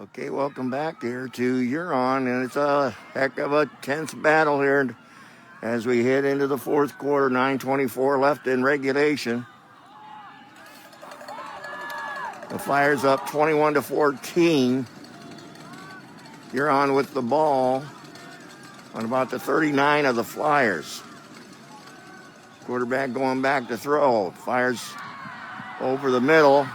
Okay, welcome back here to Huron, and it's a heck of a tense battle here as we head into the fourth quarter. 9:24 left in regulation. The Flyers up 21-14. Huron with the ball on about the 39 of the Flyers. Quarterback going back to throw. Flyers over the middle.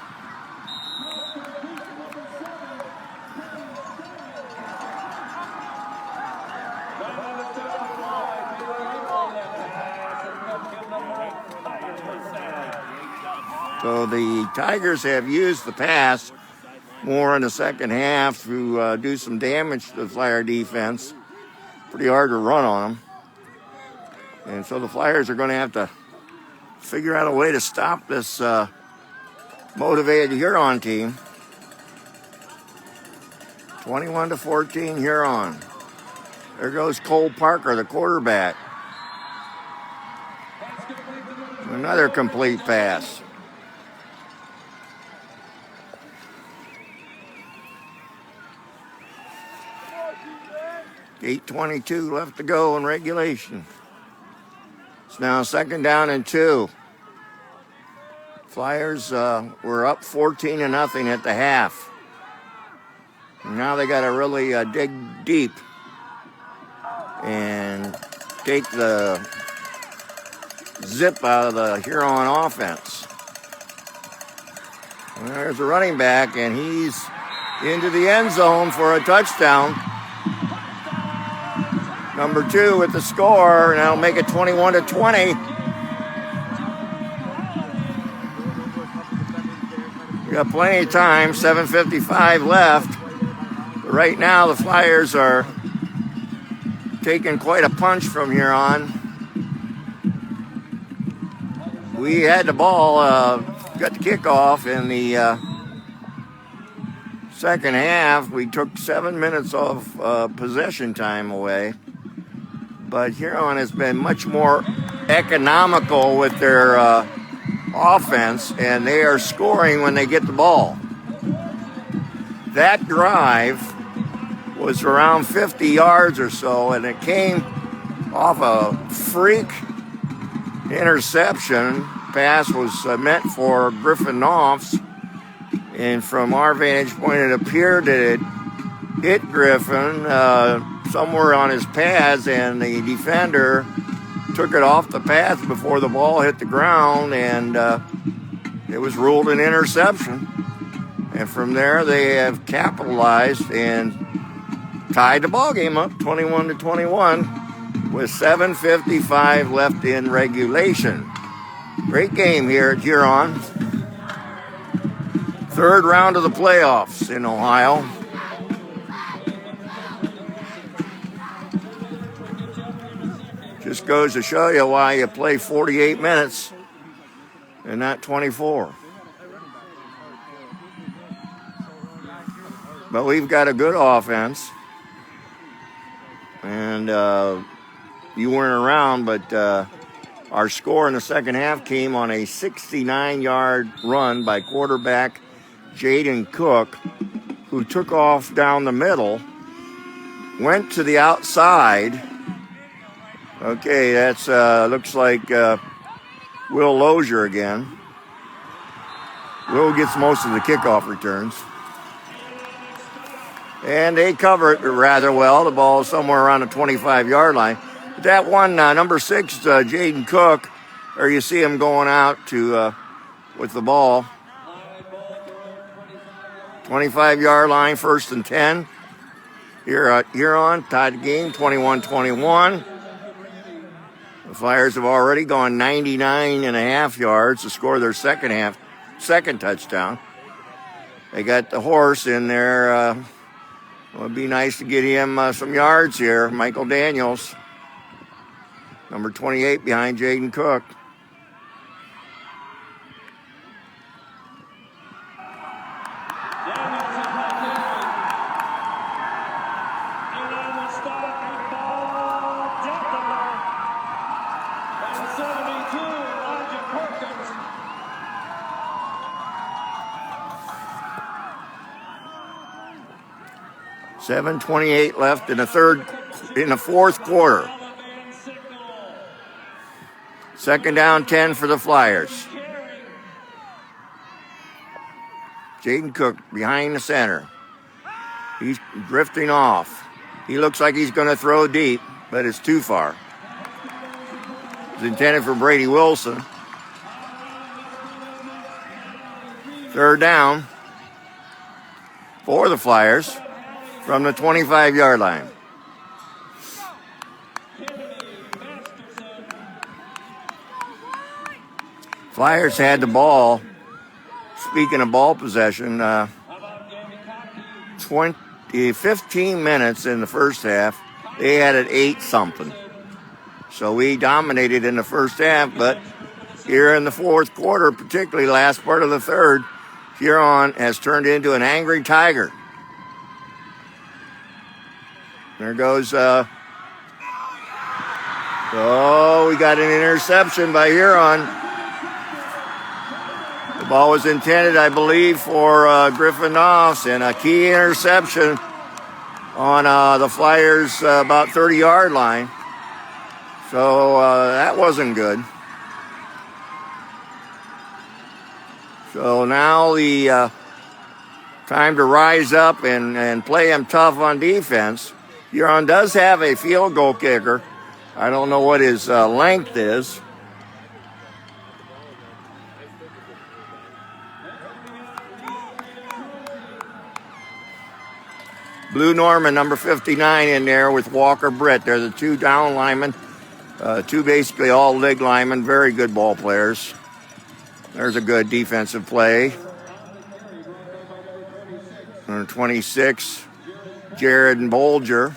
So the Tigers have used the pass more in the second half to do some damage to the Flyer defense. Pretty hard to run on them. And so the Flyers are going to have to figure out a way to stop this motivated Huron team. 21-14 Huron. There goes Cole Parker, the quarterback. Another complete pass. .8:22 left to go in regulation. It's now 2nd down and 2. Flyers were up 14-0 at the half. And now they got to really dig deep and take the zip out of the Huron offense. And there's a running back, and he's into the end zone for a touchdown. Number 2 with the score, and that'll make it 21-20. We got plenty of time, 7:55 left. But right now, the Flyers are taking quite a punch from Huron. We had the ball, got the kickoff in the second half. We took 7 minutes of possession time away. But Huron has been much more economical with their offense, and they are scoring when they get the ball. That drive was around 50 yards or so, and it came off a freak interception. Pass was meant for Griffin Knopfs, and from our vantage point, it appeared that it hit Griffin somewhere on his pads, and the defender took it off the pads before the ball hit the ground, and it was ruled an interception. And from there, they have capitalized and tied the ball game up 21-21 with 7:55 left in regulation. Great game here at Huron. Third round of the playoffs in Ohio. Just goes to show you why you play 48 minutes and not 24. But we've got a good offense. And you weren't around, but our score in the second half came on a 69-yard run by quarterback Jaden Cook, who took off down the middle, went to the outside. Okay, that's looks like Will Lozier again. Will gets most of the kickoff returns. And they cover it rather well. The ball is somewhere around the 25-yard line. But that one, number 6, Jaden Cook, or you see him going out to with the ball. 25-yard line, 1st and 10. Here at Huron, tied the game, 21-21. The Flyers have already gone 99.5 yards to score their second touchdown. They got the horse in there. It would be nice to get him some yards here. Michael Daniels, number 28 behind Jaden Cook. 7:28 left in the fourth quarter. Second down, 10 for the Flyers. Jaden Cook behind the center. He's drifting off. He looks like he's going to throw deep, but it's too far. It's intended for Brady Wilson. Third down for the Flyers from the 25-yard line. Flyers had the ball. Speaking of ball possession, 15 minutes in the first half. They had it 8-something. So we dominated in the first half, but here in the fourth quarter, particularly last part of the third, Huron has turned into an angry tiger. There goes, we got an interception by Huron. The ball was intended, I believe, for Griffin Knopf, and a key interception on the Flyers' about 30-yard line. So that wasn't good. So now the time to rise up and play him tough on defense. Huron does have a field goal kicker. I don't know what his length is. Blue Norman, number 59, in there with Walker Britt. They're the two down linemen, two basically all leg linemen, very good ball players. There's a good defensive play. Number 26, Jared Bolger.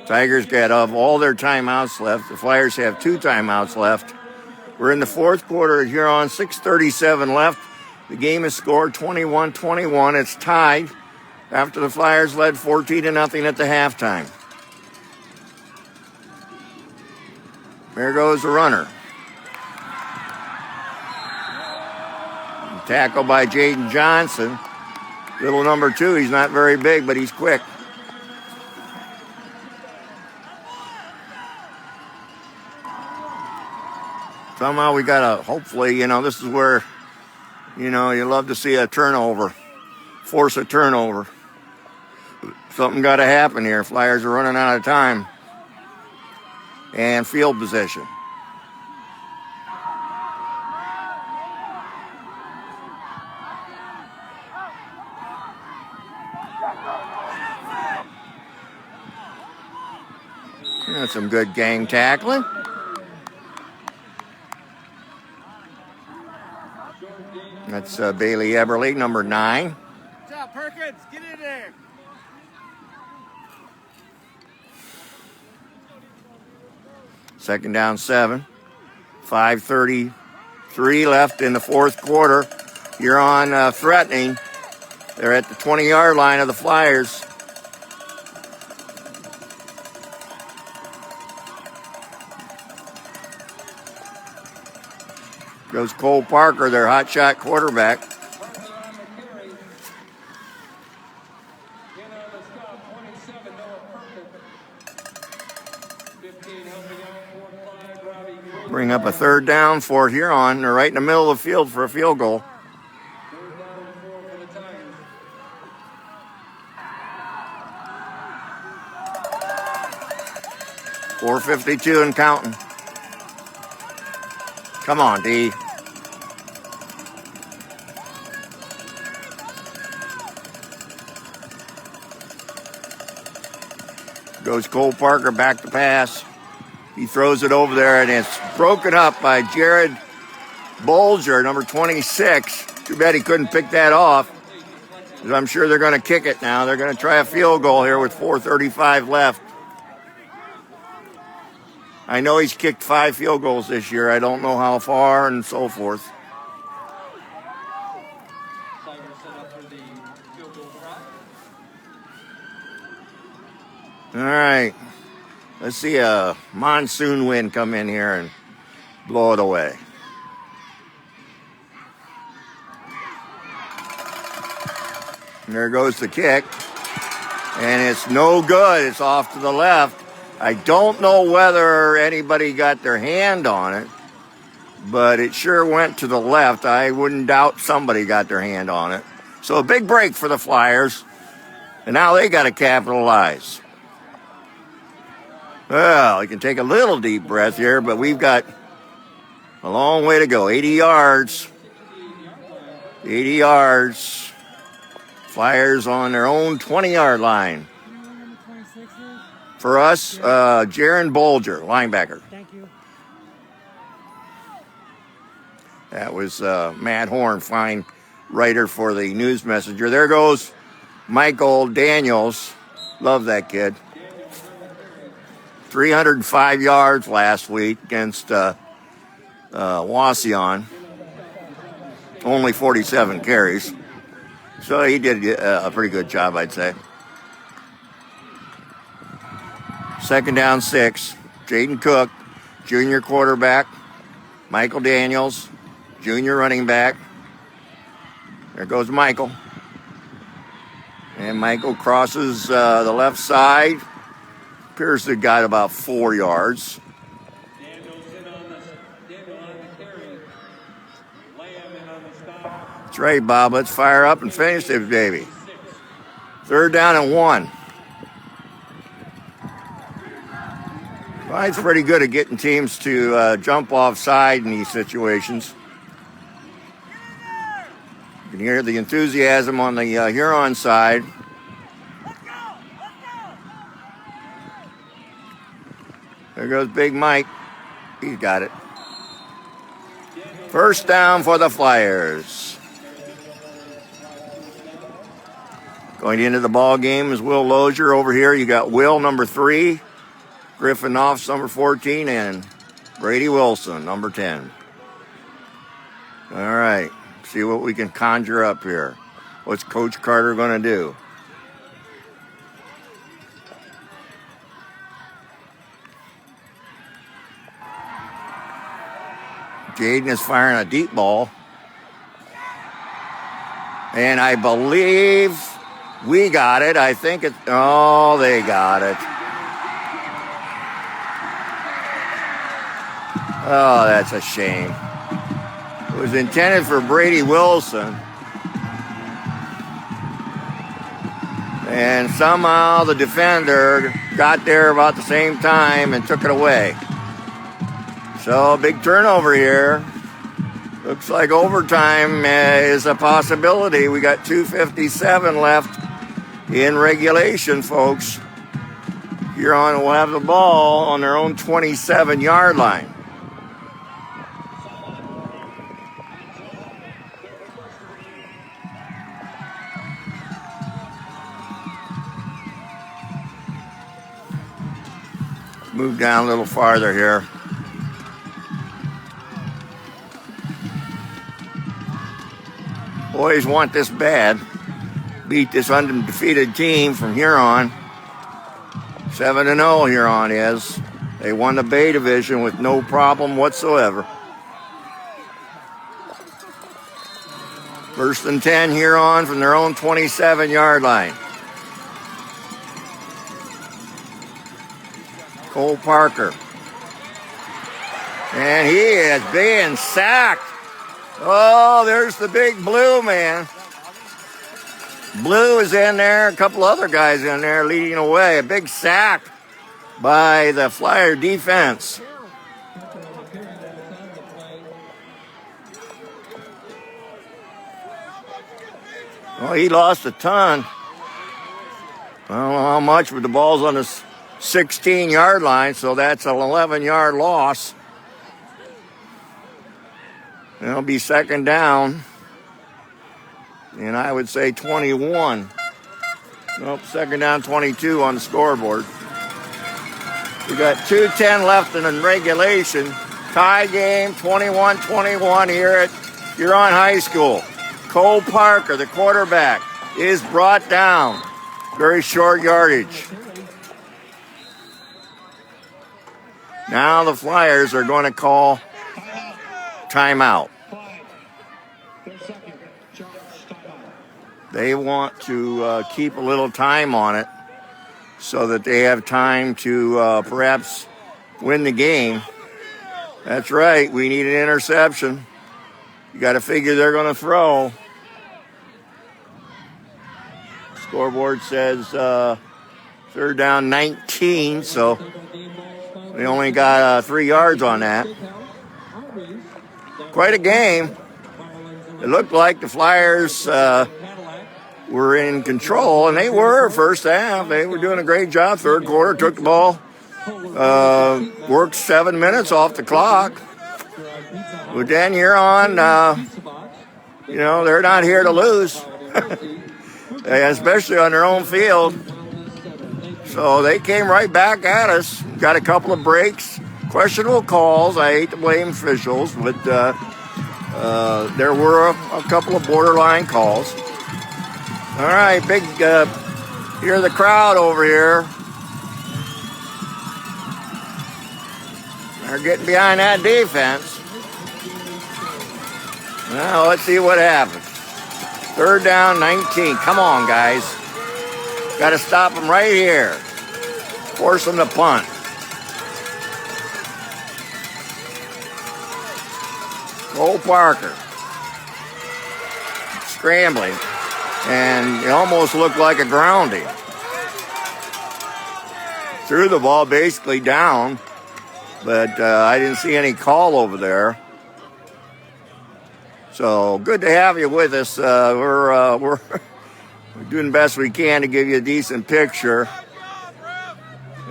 Tigers got all their timeouts left. The Flyers have 2 timeouts left. We're in the fourth quarter at Huron, 6:37 left. The game is scored 21-21. It's tied after the Flyers led 14-0 at the halftime. There goes the runner. Tackle by Jaden Johnson. Little number 2, he's not very big, but he's quick. Somehow we got to, hopefully, this is where, you love to see a turnover, force a turnover. Something got to happen here. Flyers are running out of time. And field position. That's some good gang tackling. That's Bailey Eberle, number 9. Good job, Perkins. Get in there. Second down, 7. 5:33 left in the fourth quarter. Huron threatening. They're at the 20-yard line of the Flyers. Goes Cole Parker, their hotshot quarterback. Bring up a third down for Huron. They're right in the middle of the field for a field goal. .452 and counting. Come on, D. Goes Cole Parker back to pass. He throws it over there, and it's broken up by Jared Bolger, number 26. Too bad he couldn't pick that off, because I'm sure they're going to kick it now. They're going to try a field goal here with 4:35 left. I know he's kicked 5 field goals this year. I don't know how far and so forth. All right. Let's see a monsoon wind come in here and blow it away. And there goes the kick. And it's no good. It's off to the left. I don't know whether anybody got their hand on it, but it sure went to the left. I wouldn't doubt somebody got their hand on it. So a big break for the Flyers. And now they got to capitalize. Well, you can take a little deep breath here, but we've got a long way to go. 80 yards. 80 yards. Flyers on their own 20-yard line. For us, Jaron Bolger, linebacker. Thank you. That was Matt Horn, fine writer for the News Messenger. There goes Michael Daniels. Love that kid. 305 yards last week against Wauseon. Only 47 carries. So he did a pretty good job, I'd say. Second down, 6. Jaden Cook, junior quarterback. Michael Daniels, junior running back. There goes Michael. And Michael crosses the left side. Appears to have got about 4 yards. That's right, Bob. Let's fire up and finish this baby. Third down and 1. Clyde's pretty good at getting teams to jump offside in these situations. You can hear the enthusiasm on the Huron side. There goes Big Mike. He's got it. First down for the Flyers. Going into the ball game is Will Lozier over here. You got Will, number 3. Griffin Offs, number 14. And Brady Wilson, number 10. All right. See what we can conjure up here. What's Coach Carter going to do? Jaden is firing a deep ball. And I believe we got it. I think it. Oh, they got it. Oh, that's a shame. It was intended for Brady Wilson. And somehow the defender got there about the same time and took it away. So, big turnover here. Looks like overtime is a possibility. We got 2:57 left in regulation, folks. Huron will have the ball on their own 27-yard line. Move down a little farther here. Boys want this bad. Beat this undefeated team from Huron. 7-0 Huron is. They won the Bay Division with no problem whatsoever. First and 10 Huron from their own 27-yard line. Cole Parker. And he is being sacked. Oh, there's the big Blue, man. Blue is in there. A couple other guys in there leading away. A big sack by the Flyer defense. Well, he lost a ton. I don't know how much, but the ball's on the 16-yard line, so that's an 11-yard loss. It'll be second down. And I would say 21. Nope, second down 22 on the scoreboard. We got 2:10 left in regulation. Tie game, 21-21 here at Huron High School. Cole Parker, the quarterback, is brought down. Very short yardage. Now the Flyers are going to call timeout. They want to keep a little time on it so that they have time to perhaps win the game. That's right. We need an interception. You got to figure they're going to throw. Scoreboard says third down 19, so they only got 3 yards on that. Quite a game. It looked like the Flyers were in control, and they were first half. They were doing a great job. Third quarter, took the ball, worked 7 minutes off the clock. But then Huron, they're not here to lose, especially on their own field. So they came right back at us. Got a couple of breaks, questionable calls. I hate to blame officials, but there were a couple of borderline calls. All right, big, hear the crowd over here. They're getting behind that defense. Now, let's see what happens. Third down, 19. Come on, guys. Got to stop them right here. Force them to punt. Cole Parker. Scrambling. And it almost looked like a grounding. Threw the ball basically down, but I didn't see any call over there. So good to have you with us. We're doing the best we can to give you a decent picture.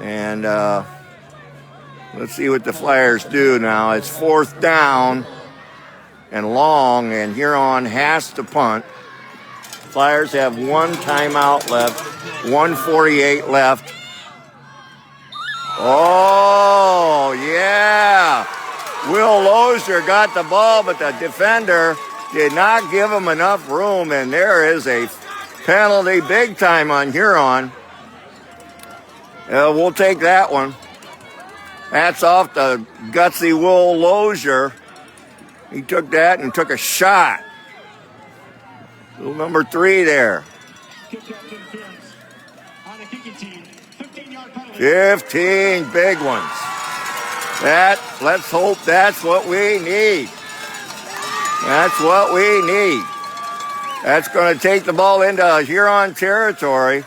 And let's see what the Flyers do now. It's fourth down and long, and Huron has to punt. Flyers have 1 timeout left, 1:48 left. Oh, yeah. Will Lozier got the ball, but the defender did not give him enough room, and there is a penalty big time on Huron. We'll take that one. Hats off to gutsy Will Lozier. He took that and took a shot. Little number 3 there. 15 big ones. Let's hope that's what we need. That's what we need. That's going to take the ball into Huron territory.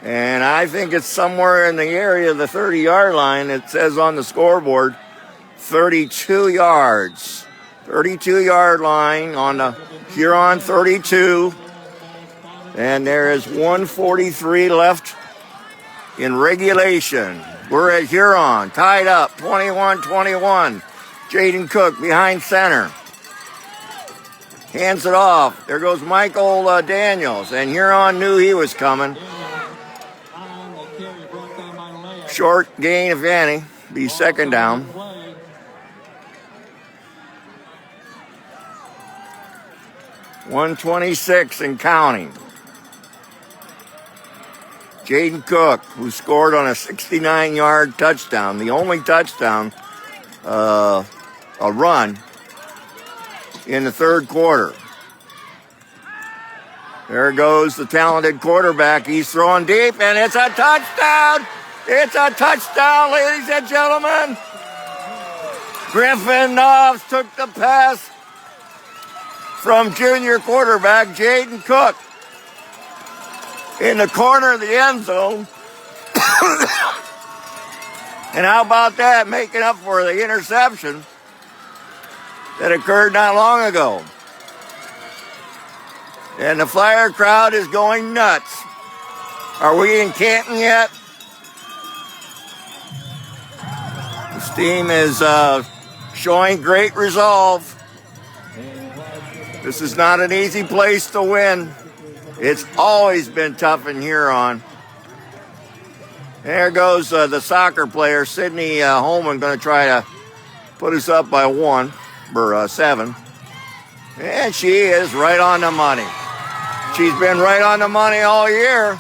And I think it's somewhere in the area of the 30-yard line. It says on the scoreboard, 32 yards. 32-yard line on the Huron 32. And there is 1:43 left in regulation. We're at Huron, tied up, 21-21. Jaden Cook behind center. Hands it off. There goes Michael Daniels, and Huron knew he was coming. Short gain, if any, be second down. .126 and counting. Jaden Cook, who scored on a 69-yard touchdown, the only touchdown, a run in the third quarter. There goes the talented quarterback. He's throwing deep, and it's a touchdown. It's a touchdown, ladies and gentlemen. Griffin Knopf took the pass from junior quarterback Jaden Cook in the corner of the end zone. And how about that, making up for the interception that occurred not long ago. And the Flyer crowd is going nuts. Are we in Canton yet? This team is showing great resolve. This is not an easy place to win. It's always been tough in Huron. There goes the soccer player, Sydney Holman, going to try to put us up by 7. And she is right on the money. She's been right on the money all year.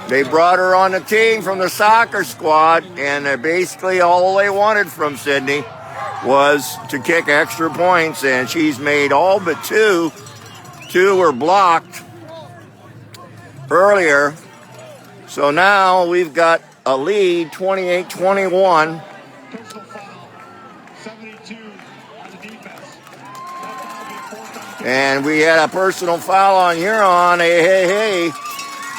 They brought her on the team from the soccer squad, and basically all they wanted from Sydney was to kick extra points, and she's made all but two. Two were blocked earlier. So now we've got a lead, 28-21. And we had a personal foul on Huron. Hey.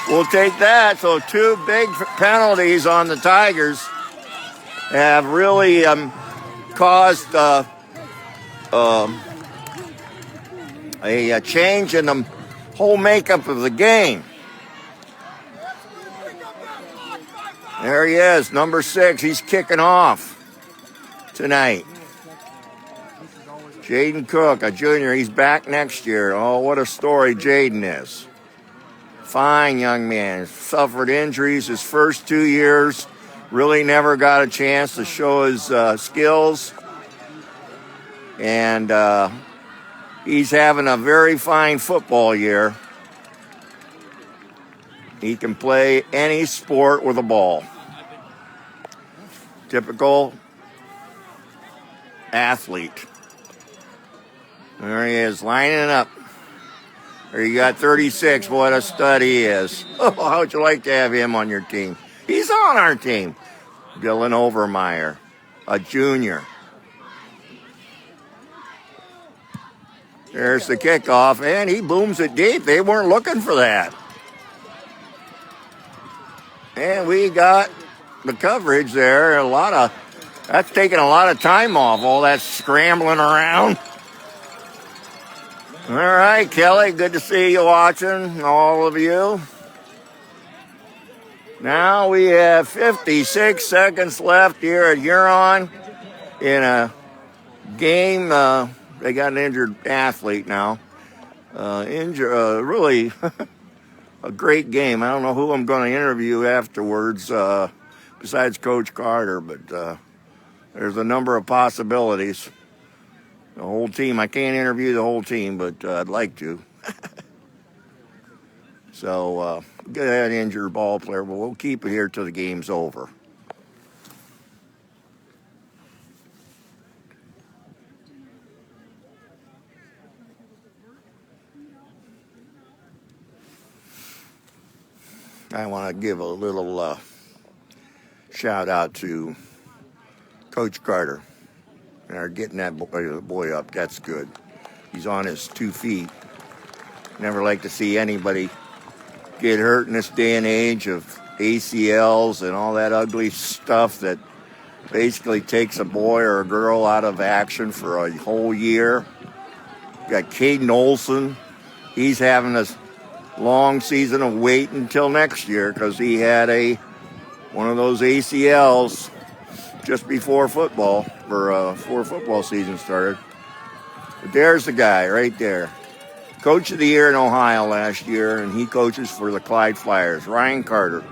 We'll take that. So two big penalties on the Tigers have really caused a change in the whole makeup of the game. There he is, number 6. He's kicking off tonight. Jaden Cook, a junior. He's back next year. Oh, what a story Jaden is. Fine young man. Suffered injuries his first 2 years. Really never got a chance to show his skills. And he's having a very fine football year. He can play any sport with a ball. Typical athlete. There he is, lining up. There you got 36. What a stud he is. Oh, how would you like to have him on your team? He's on our team. Dylan Overmeyer, a junior. There's the kickoff, and he booms it deep. They weren't looking for that. And we got the coverage there. That's taking a lot of time off, all that scrambling around. All right, Kelly, good to see you watching, all of you. Now we have 56 seconds left here at Huron in a game. They got an injured athlete now. Really a great game. I don't know who I'm going to interview afterwards besides Coach Carter, but there's a number of possibilities. The whole team. I can't interview the whole team, but I'd like to. So, get that injured ball player, but we'll keep it here till the game's over. I want to give a little shout out to Coach Carter. And getting that boy up, that's good. He's on his 2 feet. Never like to see anybody get hurt in this day and age of ACLs and all that ugly stuff that basically takes a boy or a girl out of action for a whole year. Got Caden Olson. He's having a long season of waiting until next year because he had one of those ACLs just before football, or before football season started. But there's the guy right there. Coach of the Year in Ohio last year, and he coaches for the Clyde Fliers, Ryan Carter.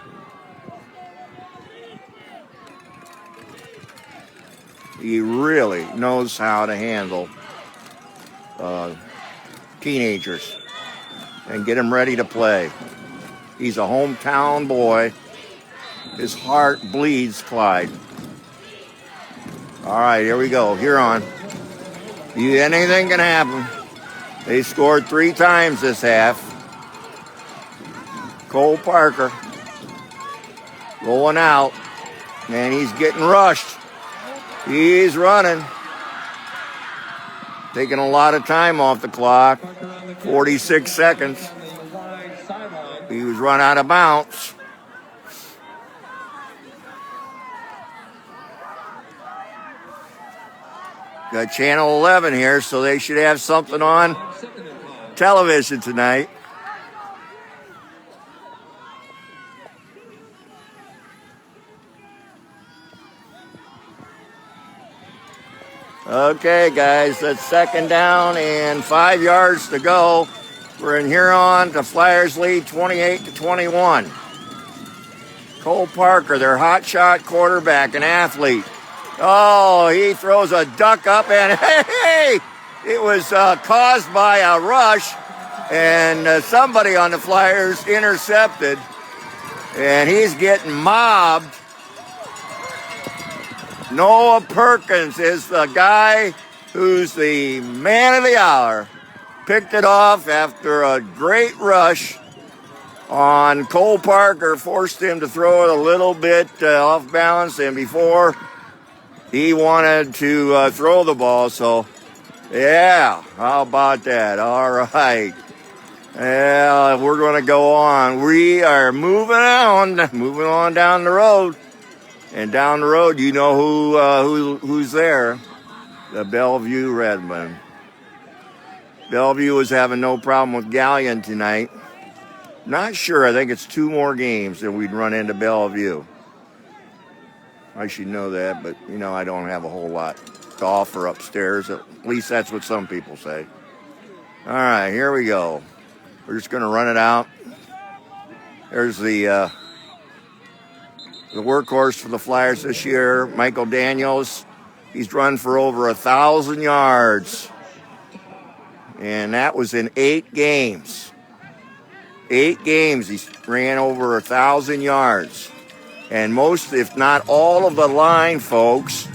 He really knows how to handle teenagers and get them ready to play. He's a hometown boy. His heart bleeds Clyde. All right, here we go. Huron. Anything can happen. They scored 3 times this half. Cole Parker rolling out, and he's getting rushed. He's running. Taking a lot of time off the clock. 46 seconds. He was run out of bounds. Got Channel 11 here, so they should have something on television tonight. Okay, guys, that's second down and 5 yards to go. We're in Huron. The Flyers lead 28-21. Cole Parker, their hotshot quarterback, an athlete. Oh, he throws a duck up, and hey, it was caused by a rush, and somebody on the Flyers intercepted. And he's getting mobbed. Noah Perkins is the guy who's the man of the hour. Picked it off after a great rush on Cole Parker, forced him to throw it a little bit off balance, and before he wanted to throw the ball. So, yeah, how about that? All right. Yeah, we're going to go on. We are moving on down the road. And down the road, you know who's there. The Bellevue Redmen. Bellevue is having no problem with Galleon tonight. Not sure. I think it's 2 more games that we'd run into Bellevue. I should know that, but, I don't have a whole lot to offer upstairs. At least that's what some people say. All right, here we go. We're just going to run it out. There's the workhorse for the Flyers this year, Michael Daniels. He's run for over 1,000 yards. And that was in 8 games. 8 games he ran over 1,000 yards. And most, if not all of the line folks,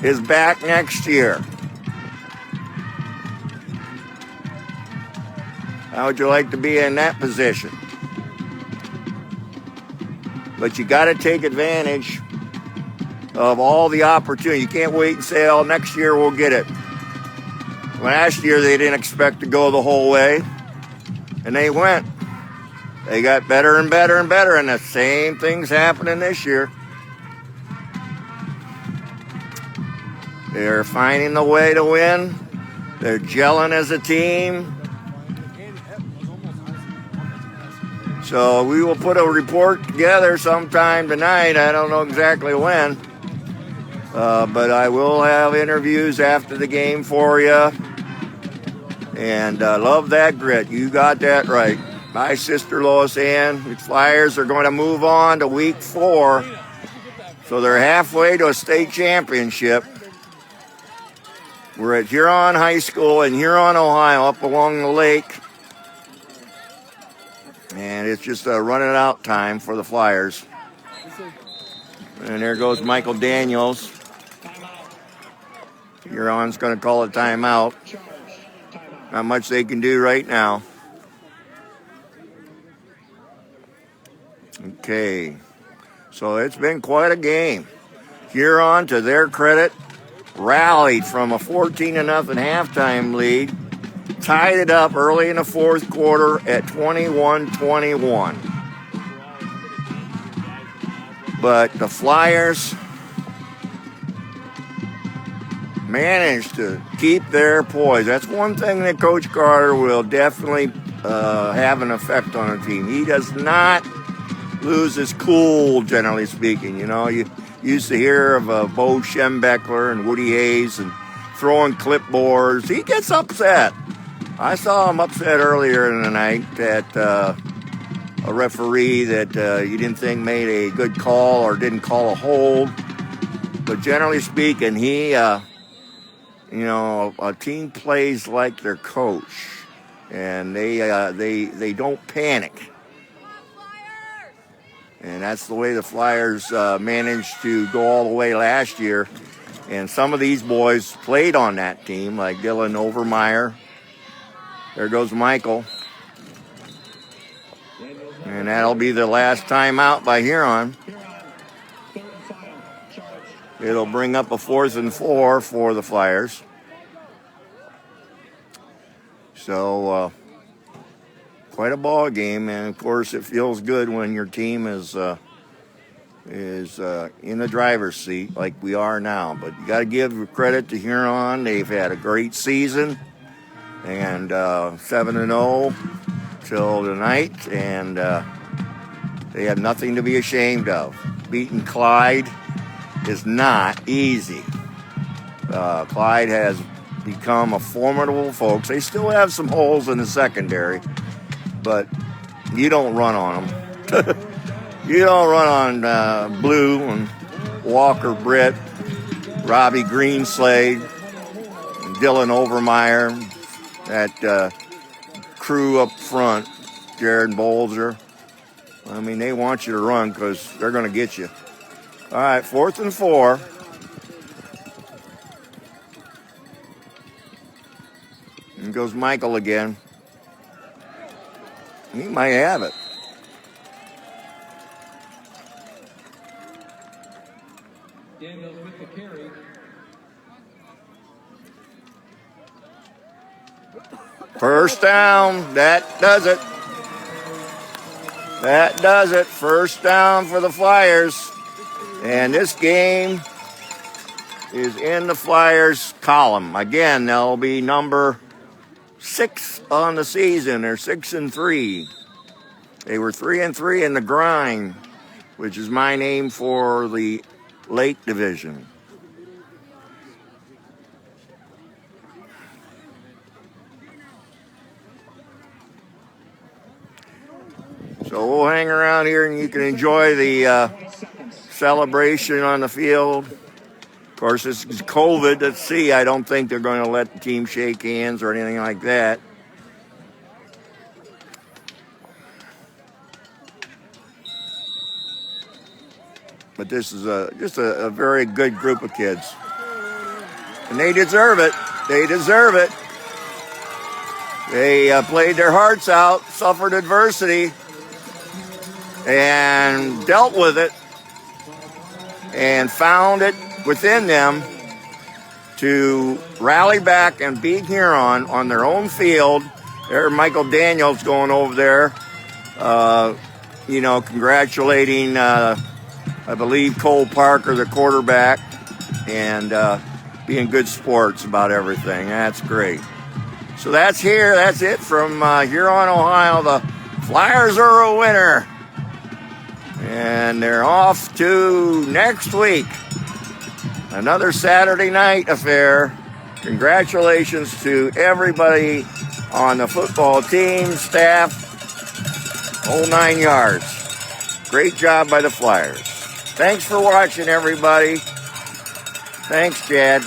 is back next year. How would you like to be in that position? But you got to take advantage of all the opportunity. You can't wait and say, oh, next year we'll get it. Last year they didn't expect to go the whole way, and they went. They got better and better and better, and the same thing's happening this year. They're finding the way to win. They're gelling as a team. So we will put a report together sometime tonight. I don't know exactly when. But I will have interviews after the game for you. And love that grit. You got that right. My sister Lois Ann, the Flyers are going to move on to week 4. So they're halfway to a state championship. We're at Huron High School in Huron, Ohio, up along the lake. And it's just a running out time for the Flyers. And there goes Michael Daniels. Huron's going to call a timeout. Not much they can do right now. Okay. So it's been quite a game. Huron, to their credit, rallied from a 14-0 halftime lead. Tied it up early in the 4th quarter at 21-21. But the Flyers managed to keep their poise. That's one thing that Coach Carter will definitely have an effect on a team. He does not lose his cool, generally speaking. You used to hear of Bo Schembechler and Woody Hayes and throwing clipboards. He gets upset. I saw him upset earlier in the night at a referee that you didn't think made a good call or didn't call a hold. But generally speaking, he, a team plays like their coach, and they don't panic. And that's the way the Flyers managed to go all the way last year. And some of these boys played on that team, like Dylan Overmeyer. There goes Michael. And that'll be the last time out by Huron. It'll bring up a 4th and 4 for the Flyers. So, quite a ball game. And, of course, it feels good when your team is in the driver's seat like we are now. But you got to give credit to Huron. They've had a great season. And 7-0 till tonight, and they have nothing to be ashamed of. Beating Clyde is not easy. Clyde has become a formidable folks. They still have some holes in the secondary, but you don't run on them. You don't run on Blue and Walker Britt, Robbie Greenslade, and Dylan Overmeyer. That crew up front, Jared Bolzer, I mean, they want you to run because they're going to get you. All right, 4th and 4. And goes Michael again. He might have it. Daniels with the carry. First down. That does it. That does it. First down for the Flyers. And this game is in the Flyers column. Again, they'll be number 6 on the season. They're 6-3. They were 3-3 in the grind, which is my name for the Lake Division. So we'll hang around here and you can enjoy the celebration on the field. Of course, this is COVID. Let's see. I don't think they're going to let the team shake hands or anything like that. But this is just a very good group of kids. And they deserve it. They deserve it. They played their hearts out, suffered adversity, and dealt with it, and found it within them to rally back and beat Huron on their own field. There, Michael Daniels going over there, congratulating, I believe, Cole Parker, the quarterback, and being good sports about everything. That's great. So that's it from Huron, Ohio. The Flyers are a winner. And they're off to next week. Another Saturday night affair. Congratulations to everybody on the football team, staff, whole 9 yards. Great job by the Flyers. Thanks for watching, everybody. Thanks, Chad.